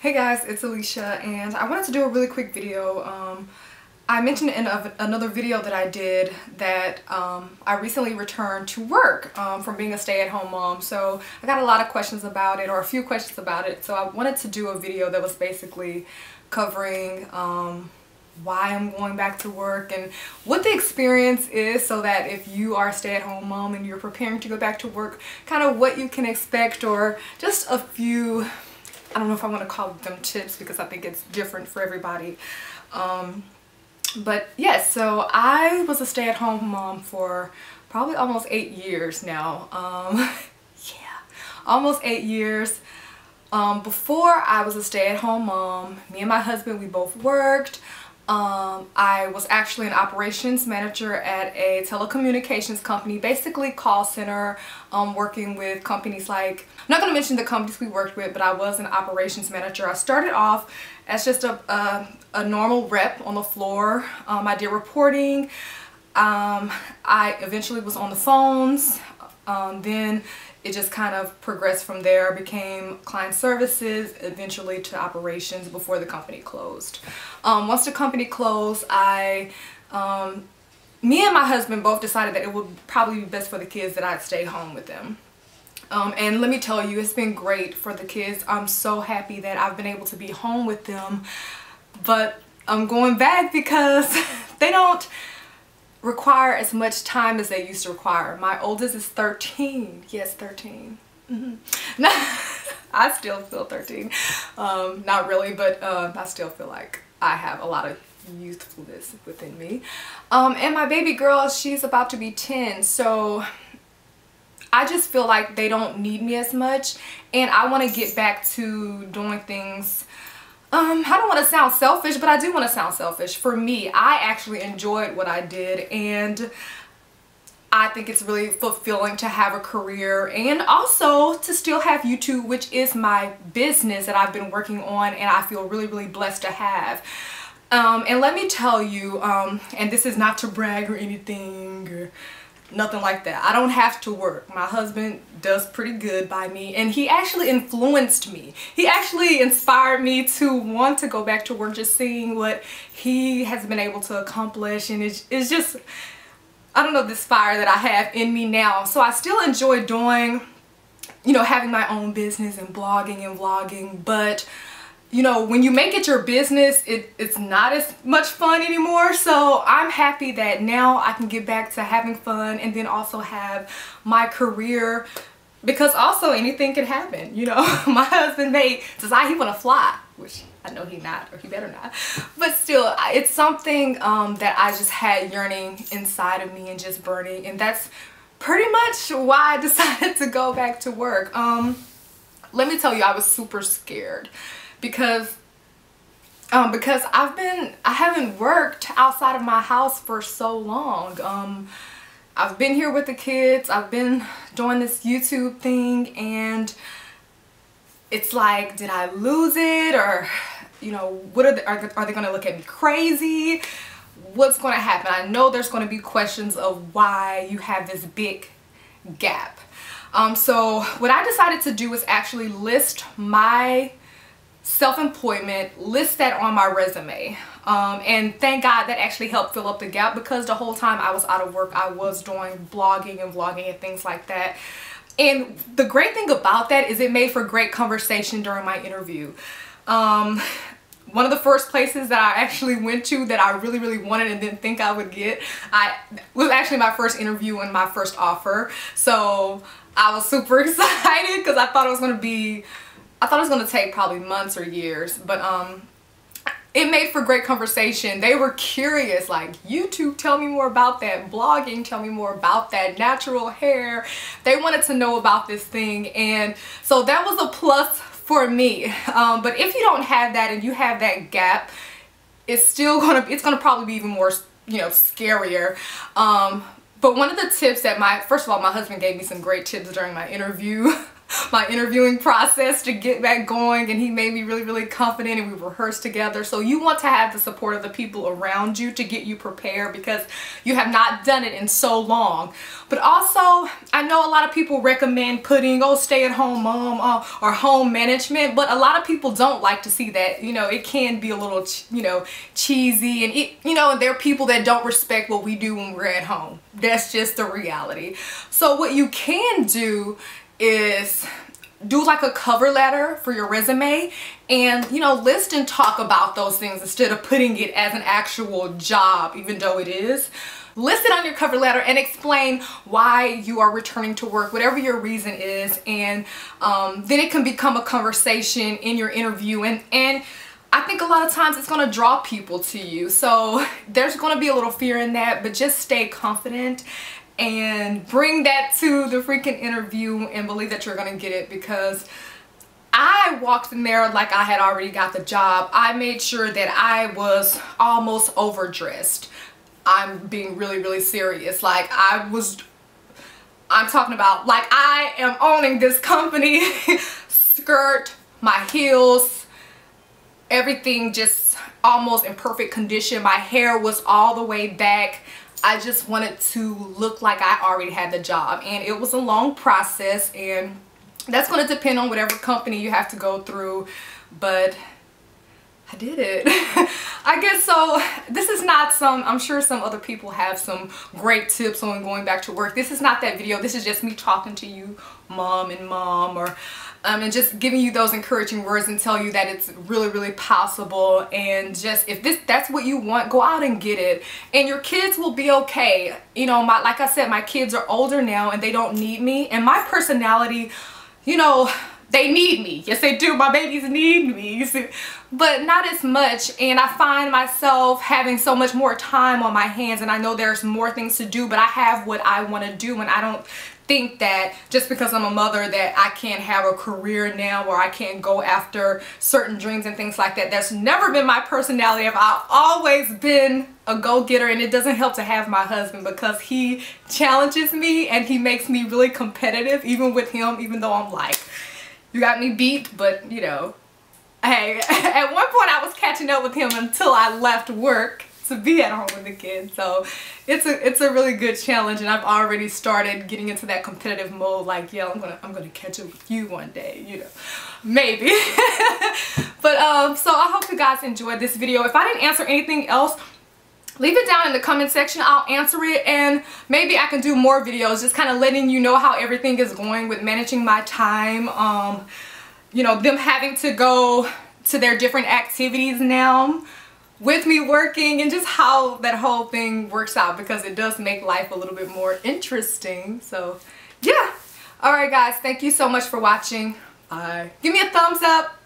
Hey guys, it's Alicia and I wanted to do a really quick video. I mentioned in another video that I did that I recently returned to work from being a stay-at-home mom. So I got a lot of questions about it, or a few questions about it. So I wanted to do a video that was basically covering why I'm going back to work and what the experience is, so that if you are a stay-at-home mom and you're preparing to go back to work, kind of what you can expect, or just a few, I don't know if I want to call them tips because I think it's different for everybody. But yes, so I was a stay-at-home mom for probably almost 8 years now. Yeah, almost 8 years. Before I was a stay-at-home mom, me and my husband, we both worked. I was actually an operations manager at a telecommunications company, basically call center, working with companies like, I'm not going to mention the companies we worked with, but I was an operations manager. I started off as just a normal rep on the floor. I did reporting. I eventually was on the phones. Then it just kind of progressed from there, became client services, eventually to operations before the company closed. Once the company closed, me and my husband both decided that it would probably be best for the kids that I'd stay home with them. And let me tell you, it's been great for the kids. I'm so happy that I've been able to be home with them, but I'm going back because they don't require as much time as they used to require. My oldest is 13. Yes, 13. I still feel 13. Not really, but I still feel like I have a lot of youthfulness within me. And my baby girl, she's about to be 10, so I just feel like they don't need me as much, and I want to get back to doing things. I don't want to sound selfish, but I do want to sound selfish. For me, I actually enjoyed what I did, and I think it's really fulfilling to have a career and also to still have YouTube, which is my business that I've been working on, and I feel really, really blessed to have. And let me tell you, and this is not to brag or anything, or nothing like that. I don't have to work. My husband does pretty good by me, and he actually influenced me. He actually inspired me to want to go back to work, just seeing what he has been able to accomplish, and it's just, I don't know, this fire that I have in me now. So I still enjoy doing, you know, having my own business and blogging and vlogging, but you know, when you make it your business, it's not as much fun anymore. So I'm happy that now I can get back to having fun and then also have my career, because also anything can happen. You know, my husband may decide he want to fly, which I know he not, or he better not. But still, it's something that I just had yearning inside of me and just burning. And that's pretty much why I decided to go back to work. Let me tell you, I was super scared. Because I haven't worked outside of my house for so long. I've been here with the kids, I've been doing this YouTube thing, and it's like, did I lose it? Or, you know, what are they going to look at me crazy? What's going to happen? I know there's going to be questions of why you have this big gap. So what I decided to do is actually list my self-employment, list that on my resume, and thank God that actually helped fill up the gap, because the whole time I was out of work I was doing blogging and vlogging and things like that. And the great thing about that is it made for great conversation during my interview. One of the first places that I actually went to that I really, really wanted and didn't think I would get, was actually my first interview and my first offer. So I was super excited because I thought it was going to take probably months or years, but it made for great conversation. They were curious, like, YouTube, tell me more about that. Blogging, tell me more about that. Natural hair. They wanted to know about this thing, and so that was a plus for me. But if you don't have that and you have that gap, it's gonna probably be even more, you know, scarier. But one of the tips that first of all, my husband gave me some great tips during my interview. my interviewing process to get back going, and he made me really, really confident, and we rehearsed together. So you want to have the support of the people around you to get you prepared, because you have not done it in so long. But also, I know a lot of people recommend putting, oh, stay-at-home mom or home management, but a lot of people don't like to see that. You know, it can be a little, you know, cheesy, and you know, there are people that don't respect what we do when we're at home. That's just the reality. So what you can do is do like a cover letter for your resume, and you know, list and talk about those things instead of putting it as an actual job, even though it is. List it on your cover letter and explain why you are returning to work, whatever your reason is, and then it can become a conversation in your interview, and I think a lot of times it's going to draw people to you. So there's going to be a little fear in that, but just stay confident and bring that to the freaking interview and believe that you're going to get it, because I walked in there like I had already got the job. I made sure that I was almost overdressed. I'm being really, really serious. Like I'm talking about like I am owning this company. Skirt, my heels, everything just almost in perfect condition. My hair was all the way back. I just wanted to look like I already had the job, and it was a long process, and that's going to depend on whatever company you have to go through, but I did it. I guess so. This is not I'm sure some other people have some great tips on going back to work. This is not that video. This is just me talking to you, mom, or and just giving you those encouraging words and tell you that it's really, really possible. And just if that's what you want, go out and get it, and your kids will be okay. You know, like I said, my kids are older now and they don't need me, and my personality, you know, they need me. Yes, they do. My babies need me, you see, but not as much. And I find myself having so much more time on my hands, and I know there's more things to do, but I have what I want to do, and I don't think that just because I'm a mother that I can't have a career now, or I can't go after certain dreams and things like that. That's never been my personality. I've always been a go-getter, and it doesn't help to have my husband, because he challenges me and he makes me really competitive, even with him, even though I'm like, you got me beat, but you know, hey, at one point I was catching up with him until I left work to be at home with the kids. So it's a really good challenge, and I've already started getting into that competitive mode, like, yeah, I'm gonna catch up with you one day, you know, maybe. But so I hope you guys enjoyed this video. If I didn't answer anything else, leave it down in the comment section. I'll answer it, and maybe I can do more videos just kind of letting you know how everything is going with managing my time. You know, them having to go to their different activities now with me working, and just how that whole thing works out, because it does make life a little bit more interesting. So yeah. Alright guys, thank you so much for watching. Give me a thumbs up.